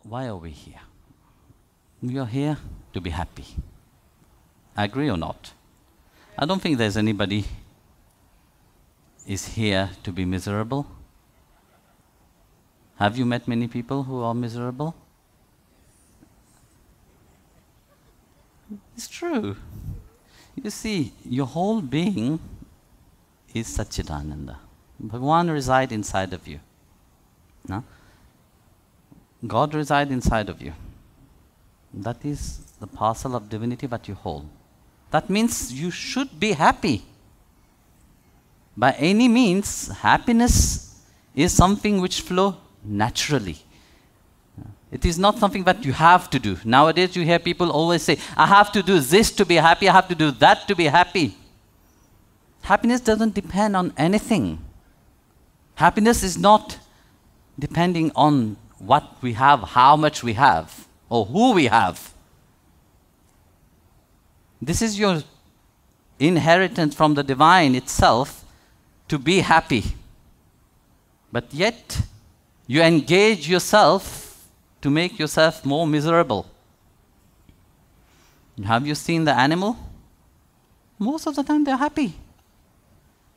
why are we here? We are here to be happy. Agree or not? I don't think there's anybody is here to be miserable. Have you met many people who are miserable? It's true. You see, your whole being is Satchidananda. Bhagavan resides inside of you. No? God resides inside of you. That is the parcel of divinity that you hold. That means you should be happy. By any means, happiness is something which flows naturally. It is not something that you have to do. Nowadays you hear people always say, I have to do this to be happy, I have to do that to be happy. Happiness doesn't depend on anything. Happiness is not depending on what we have, how much we have, or who we have. This is your inheritance from the divine itself to be happy. But yet, you engage yourself to make yourself more miserable. Have you seen the animal? Most of the time they're happy.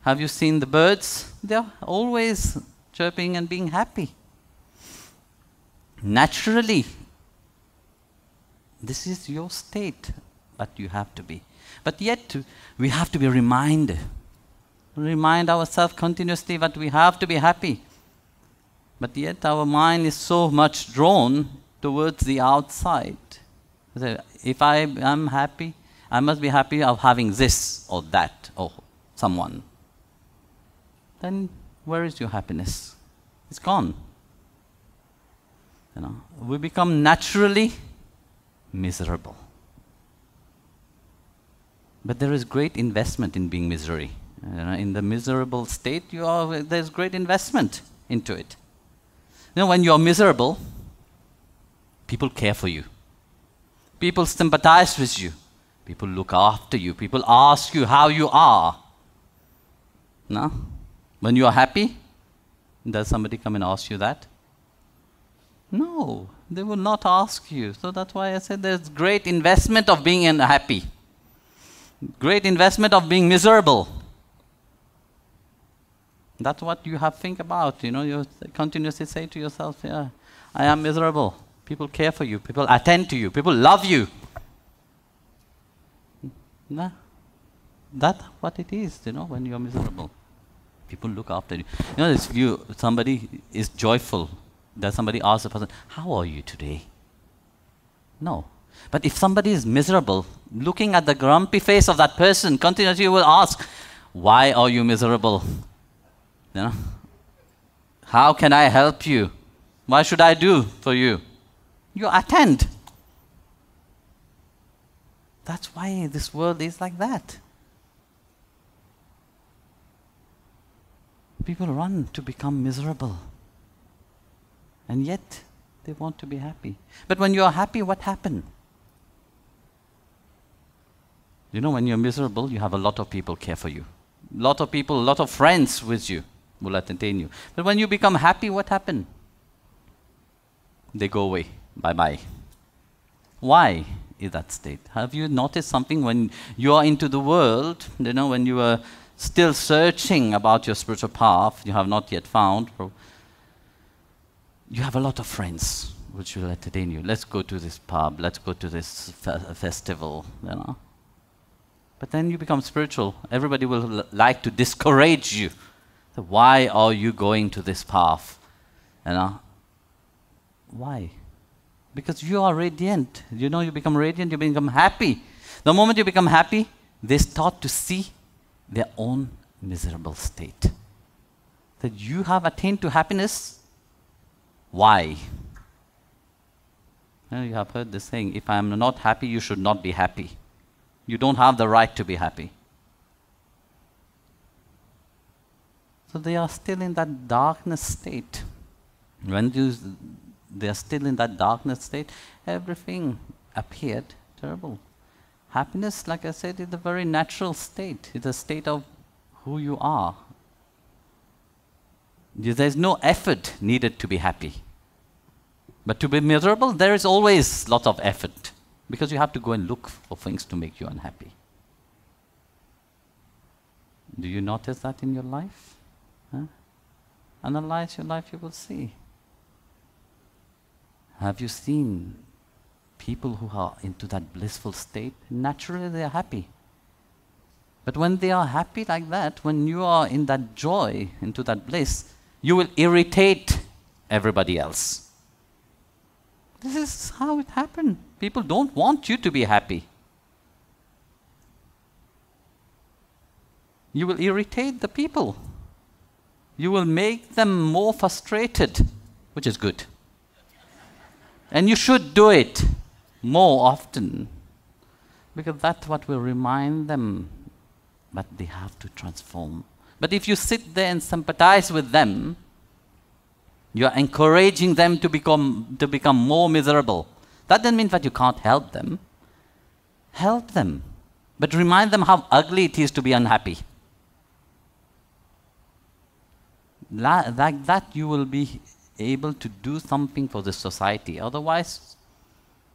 Have you seen the birds? They're always chirping and being happy. Naturally, this is your state that you have to be. But yet, we have to be reminded. Remind ourselves continuously that we have to be happy. But yet our mind is so much drawn towards the outside. So if I am happy, I must be happy of having this or that or someone. Then where is your happiness? It's gone. You know, we become naturally miserable. But there is great investment in being misery. In the miserable state, there's great investment into it. You know, when you're miserable, people care for you. People sympathize with you. People look after you. People ask you how you are. No? When you are happy, does somebody come and ask you that? No, they will not ask you. So that's why I said there's great investment of being happy. Great investment of being miserable. That's what you have to think about. You know, you continuously say to yourself, yeah, I am miserable. People care for you. People attend to you. People love you. Nah, that's what it is, you know, when you're miserable. People look after you. You know, if somebody is joyful, does somebody ask the person, how are you today? No. But if somebody is miserable, looking at the grumpy face of that person, continuously you will ask, why are you miserable? You know? How can I help you? What should I do for you? You attend. That's why this world is like that. People run to become miserable. And yet, they want to be happy. But when you are happy, what happens? You know, when you're miserable, you have a lot of people care for you. A lot of people, a lot of friends with you will entertain you. But when you become happy, what happens? They go away. Bye-bye. Why is that state? Have you noticed something when you are into the world, you know, when you are still searching about your spiritual path, you have not yet found, you have a lot of friends which will entertain you. Let's go to this pub, let's go to this festival, you know. But then you become spiritual. Everybody will like to discourage you. So why are you going to this path? You know? Why? Because you are radiant. You know, you become radiant, you become happy. The moment you become happy, they start to see their own miserable state. That you have attained to happiness. Why? You know, you have heard this saying, if I am not happy, you should not be happy. You don't have the right to be happy. So they are still in that darkness state. When they are still in that darkness state, everything appeared terrible. Happiness, like I said, is a very natural state. It's a state of who you are. There's no effort needed to be happy. But to be miserable, there is always lots of effort, because you have to go and look for things to make you unhappy. Do you notice that in your life? Huh? Analyze your life, you will see. Have you seen people who are into that blissful state? Naturally they are happy. But when they are happy like that, when you are in that joy, into that bliss, you will irritate everybody else. This is how it happened. People don't want you to be happy. You will irritate the people. You will make them more frustrated, which is good. And you should do it more often, because that's what will remind them that they have to transform. But if you sit there and sympathize with them, you are encouraging them to become more miserable. That doesn't mean that you can't help them. Help them, but remind them how ugly it is to be unhappy. Like that, you will be able to do something for the society. Otherwise,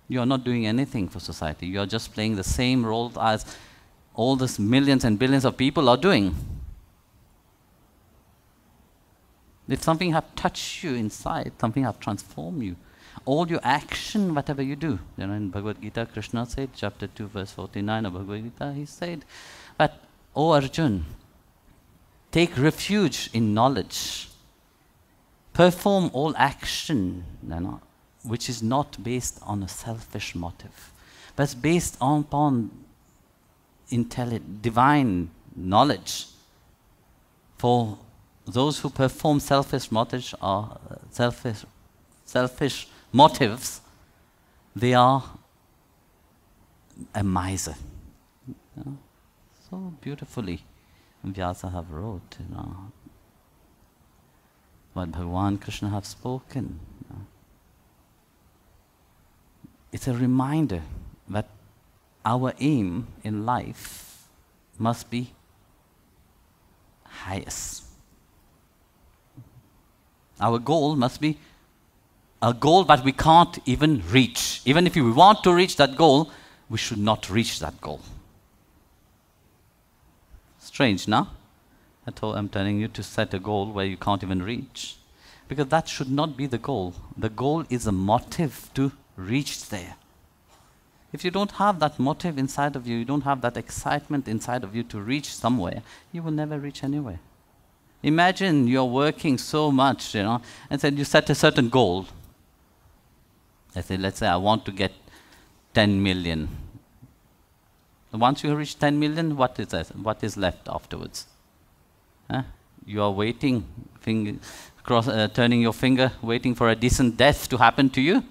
you are not doing anything for society. You are just playing the same role as all these millions and billions of people are doing. If something have touched you inside, something have transformed you, all your action, whatever you do. You know, in Bhagavad Gita, Krishna said, chapter 2, verse 49 of Bhagavad Gita, he said that, O Arjun, take refuge in knowledge. Perform all action, you know, which is not based on a selfish motive, but it's based upon divine knowledge. For those who perform selfish motives, they are a miser. You know? So beautifully, Vyasa have wrote, you know, what Bhagavan Krishna have spoken. You know. It's a reminder that our aim in life must be highest. Our goal must be a goal that we can't even reach. Even if we want to reach that goal, we should not reach that goal. Strange, no? I'm telling you to set a goal where you can't even reach. Because that should not be the goal. The goal is a motive to reach there. If you don't have that motive inside of you, you don't have that excitement inside of you to reach somewhere, you will never reach anywhere. Imagine you're working so much, you know, and then you set a certain goal. Let's say I want to get 10 million. Once you reach 10 million, what is left afterwards? You are waiting, turning your finger, waiting for a decent death to happen to you?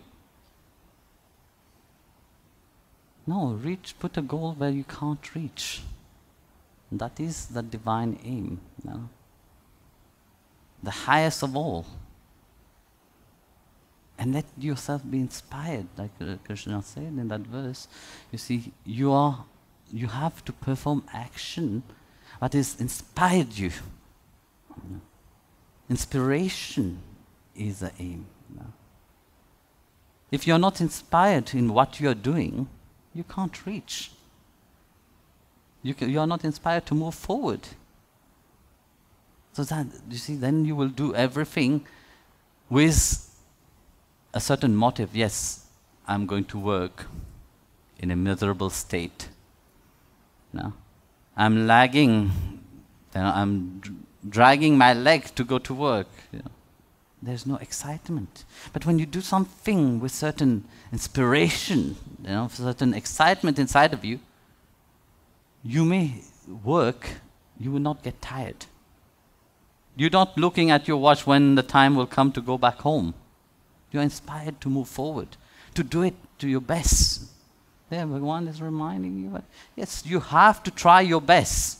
No, put a goal where you can't reach. That is the divine aim. No? The highest of all. And let yourself be inspired, like Krishna said in that verse. You see, you have to perform action that is inspired you. Inspiration is the aim. If you're not inspired in what you're doing, you can't reach. You are not inspired to move forward. So that, you see, then you will do everything with a certain motive. Yes, I'm going to work in a miserable state. No? I'm lagging. I'm dragging my leg to go to work. You know? There's no excitement. But when you do something with certain inspiration, you know, certain excitement inside of you, you may work, you will not get tired. You're not looking at your watch when the time will come to go back home. You're inspired to move forward, to do it to your best. There, Bhagavan is reminding you that, yes, you have to try your best.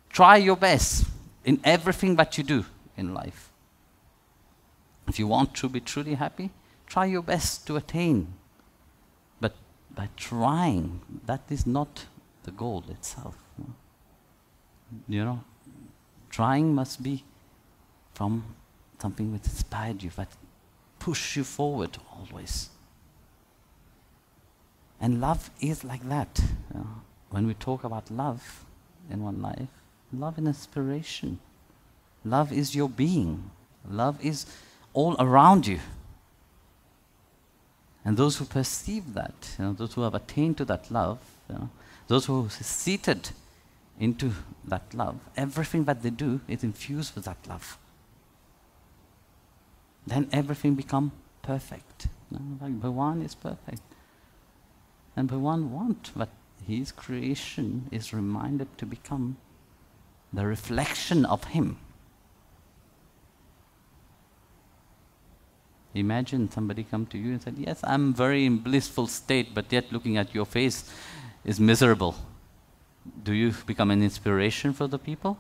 Try your best in everything that you do in life. If you want to be truly happy, try your best to attain. But by trying, that is not the goal itself. You know, trying must be from something that inspired you, that push you forward always. And love is like that. When we talk about love in one life, love is inspiration. Love is your being. Love is all around you. And those who perceive that, those who have attained to that love, those who are seated into that love, everything that they do is infused with that love. Then everything becomes perfect. Like Bhagavan is perfect. And Bhagavan wants that his creation is reminded to become the reflection of him. Imagine somebody come to you and said, yes, I'm very in blissful state, but yet looking at your face is miserable. Do you become an inspiration for the people?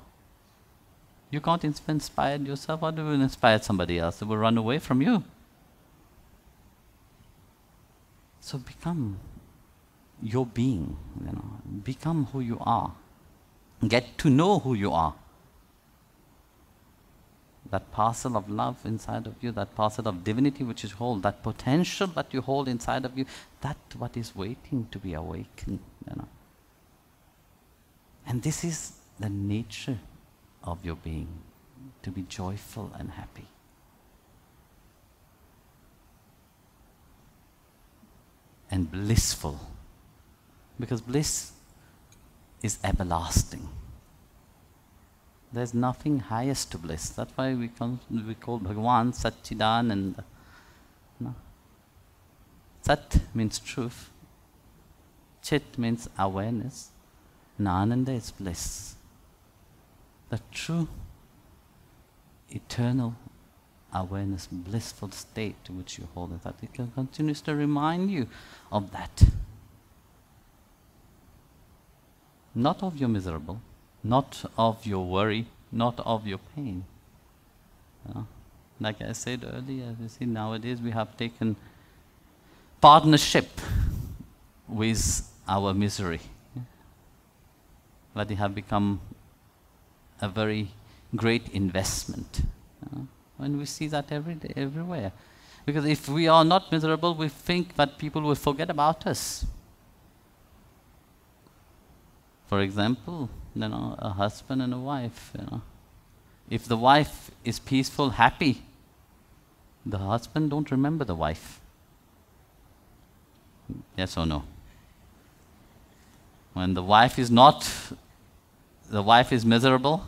You can't inspire yourself. How do you inspire somebody else? They will run away from you. So become your being, become who you are. Get to know who you are. That parcel of love inside of you, that parcel of divinity which you hold, that potential that you hold inside of you, that's what is waiting to be awakened. And this is the nature of your being, to be joyful and happy. And blissful. Because bliss is everlasting. There's nothing highest to bliss. That's why we call Bhagavan Satchidananda. Sat means truth. Chit means awareness. And Ananda is bliss. The true, eternal awareness, blissful state which you hold in that. It continues to remind you of that. Not of your miserable, not of your worry, not of your pain. Like I said earlier, you see, nowadays we have taken partnership with our misery. That they have become a very great investment. And we see that every day, everywhere. Because if we are not miserable, we think that people will forget about us. For example, a husband and a wife. If the wife is peaceful, happy, the husband don't remember the wife. Yes or no? When the wife is miserable,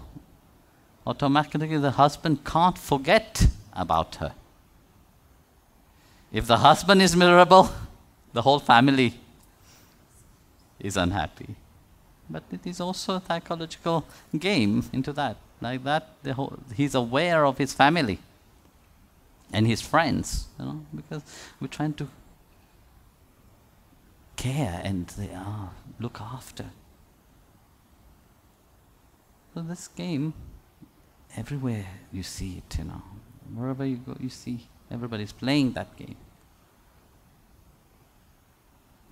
automatically the husband can't forget about her. If the husband is miserable, the whole family is unhappy. But it is also a psychological game into that. Like that, he's aware of his family and his friends, because we're trying to care and look after. So this game, everywhere you see it, wherever you go, you see everybody's playing that game.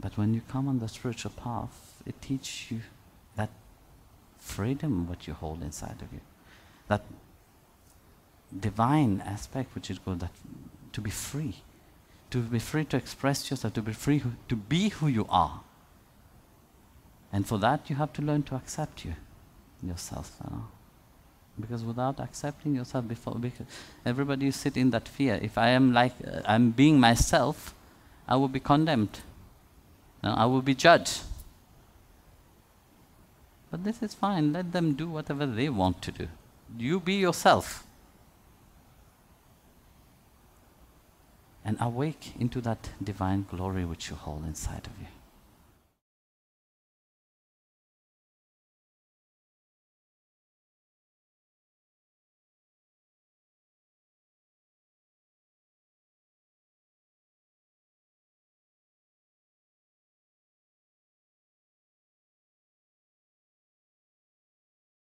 But when you come on the spiritual path, it teaches you that freedom what you hold inside of you, that divine aspect which is good, that to be free to express yourself, to be free to be who you are. And for that you have to learn to accept yourself. Because without accepting yourself, because everybody sit in that fear. If I am I'm being myself, I will be condemned. I will be judged. But this is fine. Let them do whatever they want to do. You be yourself. And awake into that divine glory which you hold inside of you.